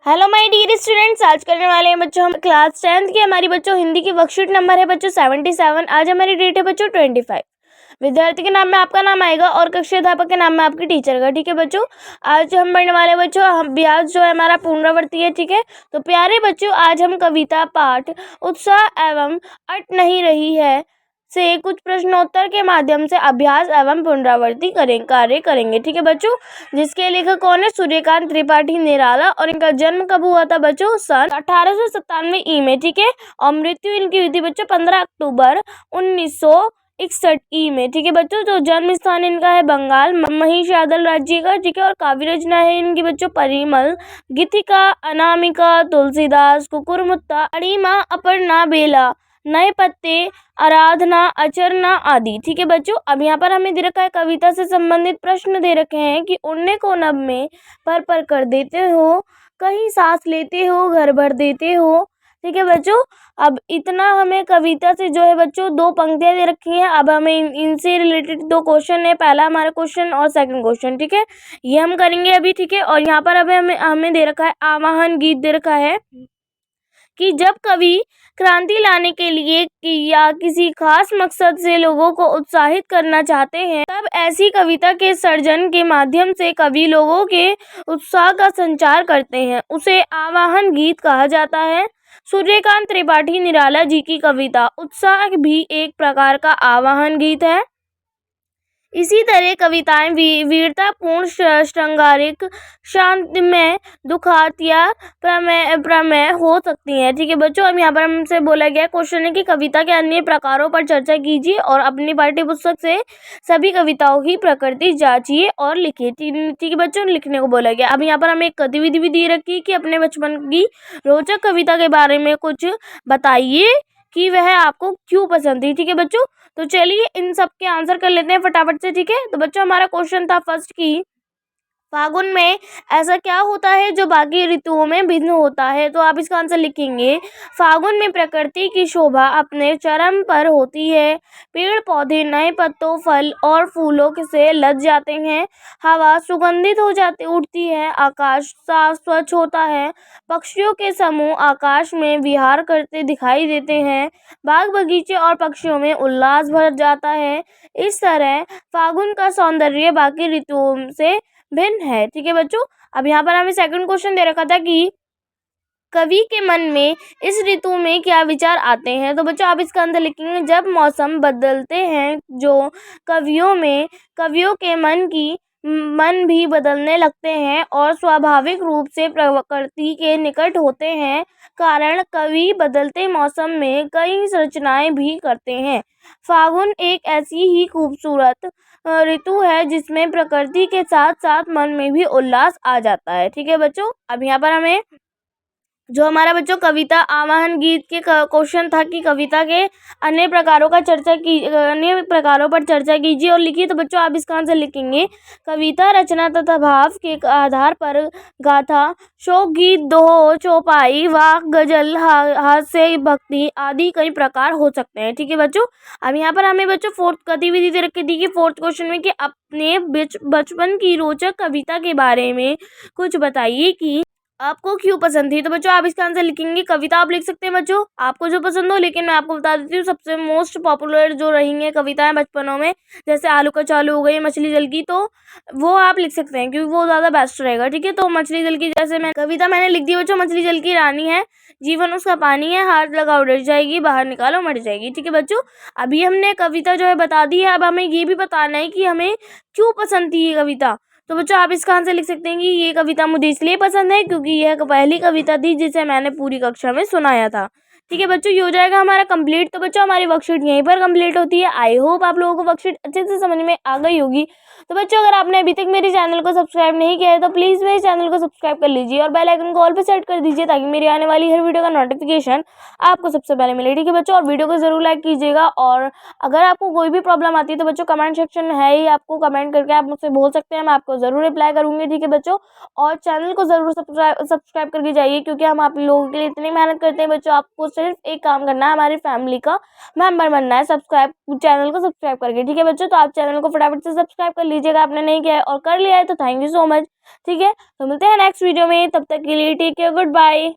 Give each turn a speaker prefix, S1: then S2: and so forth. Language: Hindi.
S1: हेलो माय डियर स्टूडेंट्स, आज करने वाले हैं बच्चों हम क्लास 10th की हमारी बच्चों हिंदी की वर्कशीट नंबर है बच्चों 77। आज हमारी डेट है बच्चों 25। विद्यार्थी के नाम में आपका नाम आएगा और कक्षा अध्यापक के नाम में आपके टीचर का। ठीक है बच्चों, आज हम पढ़ने वाले बच्चों हम अभ्यास जो है हमारा पुनरावृत्ति है। ठीक है, तो प्यारे बच्चों आज हम कविता पाठ उत्साह एवं अट नहीं रही है से कुछ प्रश्नोत्तर के माध्यम से अभ्यास एवं पुनरावृत्ति कार्य करेंगे। ठीक है बच्चों, जिसके लेखक कौन है? सूर्यकांत त्रिपाठी निराला। और इनका जन्म कब हुआ था बच्चों? सन 1897 ई में। ठीक है, और मृत्यु इनकी हुई थी बच्चों 15 अक्टूबर 1961 ई में। ठीक है बच्चों, तो जन्म स्थान इनका है बंगाल महिषादल राज्य का। ठीक है, और काव्य रचना है इनकी बच्चों परिमल, गीतिका, अनामिका, तुलसीदास, कुकुरमुत्ता, अणिमा, अपर्णा, बेला, नए पत्ते, आराधना, अचरना आदि। ठीक है बच्चों, अब यहाँ पर हमें दे रखा है कविता से संबंधित प्रश्न दे रखे हैं कि उड़ने को नभ में पर कर देते हो, कहीं सांस लेते हो, घर भर देते हो। ठीक है बच्चों, अब इतना हमें कविता से जो है बच्चों दो पंक्तियां दे रखी हैं। अब हमें इनसे रिलेटेड दो क्वेश्चन है, पहला हमारा क्वेश्चन और सेकंड क्वेश्चन। ठीक है, ये हम करेंगे अभी। ठीक है, और यहाँ पर अभी हमें दे रखा है आवाहन गीत दे रखा है कि जब कवि क्रांति लाने के लिए या किसी खास मकसद से लोगों को उत्साहित करना चाहते हैं, तब ऐसी कविता के सर्जन के माध्यम से कवि लोगों के उत्साह का संचार करते हैं, उसे आवाहन गीत कहा जाता है। सूर्यकांत त्रिपाठी निराला जी की कविता उत्साह भी एक प्रकार का आवाहन गीत है। इसी तरह कविताएं वीरतापूर्ण, श्रृंगारिक, शांतिमय, दुखात या प्रमेय हो सकती हैं। ठीक है बच्चों, अब यहाँ पर हमसे बोला गया क्वेश्चन है कि कविता के अन्य प्रकारों पर चर्चा कीजिए और अपनी पाठ्य पुस्तक से सभी कविताओं की प्रकृति जांचिए और लिखिए। ठीक है बच्चों, लिखने को बोला गया। अब यहाँ पर हमें एक गतिविधि भी दी रखी है कि अपने बचपन की रोचक कविता के बारे में कुछ बताइए कि वह आपको क्यों पसंद थी। ठीक है बच्चों, तो चलिए इन सब के आंसर कर लेते हैं फटाफट से। ठीक है, तो बच्चों हमारा क्वेश्चन था फर्स्ट की फागुन में ऐसा क्या होता है जो बाकी ऋतुओं में भिन्न होता है? तो आप इसका आंसर लिखेंगे फागुन में प्रकृति की शोभा अपने चरम पर होती है, पेड़ पौधे नए पत्तों, फल और फूलों से लद जाते हैं, हवा सुगंधित हो जाती उठती है, आकाश साफ स्वच्छ होता है, पक्षियों के समूह आकाश में विहार करते दिखाई देते हैं, बाग बगीचे और पक्षियों में उल्लास भर जाता है। इस तरह फागुन का सौंदर्य बाकी ऋतुओं से भिन्न है। ठीक है बच्चों, अब यहाँ पर हमें सेकंड क्वेश्चन दे रखा था कि कवि के मन में इस ऋतु में क्या विचार आते हैं? तो बच्चों आप इसका आंसर लिखेंगे जब मौसम बदलते हैं जो कवियों के मन भी बदलने लगते हैं और स्वाभाविक रूप से प्रकृति के निकट होते हैं, कारण कवि बदलते मौसम में कई रचनाएं भी करते हैं। फागुन एक ऐसी ही खूबसूरत ऋतु है जिसमें प्रकृति के साथ साथ मन में भी उल्लास आ जाता है। ठीक है बच्चों, अब यहाँ पर हमें जो हमारा बच्चों कविता आवाहन गीत के क्वेश्चन था कि कविता के अन्य प्रकारों पर चर्चा कीजिए और लिखिए। तो बच्चों आप इसका आंसर लिखेंगे कविता रचना तथा भाव के आधार पर गाथा, शोक गीत, दोहो, चौपाई, वाक, गजल, हास्य, भक्ति आदि कई प्रकार हो सकते हैं। ठीक है बच्चों, अब यहाँ पर हमें बच्चों फोर्थ गतिविधि दे रखी थी कि फोर्थ क्वेश्चन में कि अपने बचपन की रोचक कविता के बारे में कुछ बताइए कि आपको क्यों पसंद थी। तो बच्चों आप इसका आंसर लिखेंगे कविता आप लिख सकते हैं बच्चों आपको जो पसंद हो, लेकिन मैं आपको बता देती हूँ सबसे मोस्ट पॉपुलर जो रही हैं कविताएं बचपनों में, जैसे आलू का चालू हो गई, मछली जल की, तो वो आप लिख सकते हैं क्योंकि वो ज़्यादा बेस्ट रहेगा। ठीक है, तो मछली जल की जैसे मैंने लिख दी बच्चों, मछली जल की रानी है, जीवन उसका पानी है, हाथ लगाओ डर जाएगी, बाहर निकालो मर जाएगी। ठीक है बच्चों, अभी हमने कविता जो है बता दी है, अब हमें ये भी बताना है कि हमें क्यों पसंद थी ये कविता। तो बच्चों आप इसका आंसर लिख सकते हैं कि ये कविता मुझे इसलिए पसंद है क्योंकि यह पहली कविता थी जिसे मैंने पूरी कक्षा में सुनाया था। ठीक है बच्चों, ये हो जाएगा हमारा कंप्लीट। तो बच्चों हमारी वर्कशीट यहीं पर कंप्लीट होती है। आई होप आप लोगों को वर्कशीट अच्छे से समझ में आ गई होगी। तो बच्चों अगर आपने अभी तक मेरे चैनल को सब्सक्राइब नहीं किया है तो प्लीज़ मेरे चैनल को सब्सक्राइब कर लीजिए और बेल आइकन को ऑल पे सेट कर दीजिए ताकि मेरी आने वाली हर वीडियो का नोटिफिकेशन आपको सबसे पहले मिले। ठीक है बच्चों, और वीडियो को जरूर लाइक कीजिएगा और अगर आपको कोई भी प्रॉब्लम आती है तो बच्चों कमेंट सेक्शन है ही, आपको कमेंट करके आप मुझसे बोल सकते हैं, मैं आपको ज़रूर रिप्लाई करूँगी। ठीक है बच्चों, और चैनल को ज़रूर सब्सक्राइब करके जाइए क्योंकि हम आप लोगों के लिए इतनी मेहनत करते हैं बच्चों, आपको सिर्फ एक काम करना है, हमारी फैमिली का मेंबर बनना है, चैनल को सब्सक्राइब करके। ठीक है बच्चों, तो आप चैनल को फटाफट से सब्सक्राइब कर लीजिएगा, आपने नहीं किया है और कर लिया है तो थैंक यू सो मच। ठीक है, तो मिलते हैं नेक्स्ट वीडियो में, तब तक के लिए टेक केयर, गुड बाय।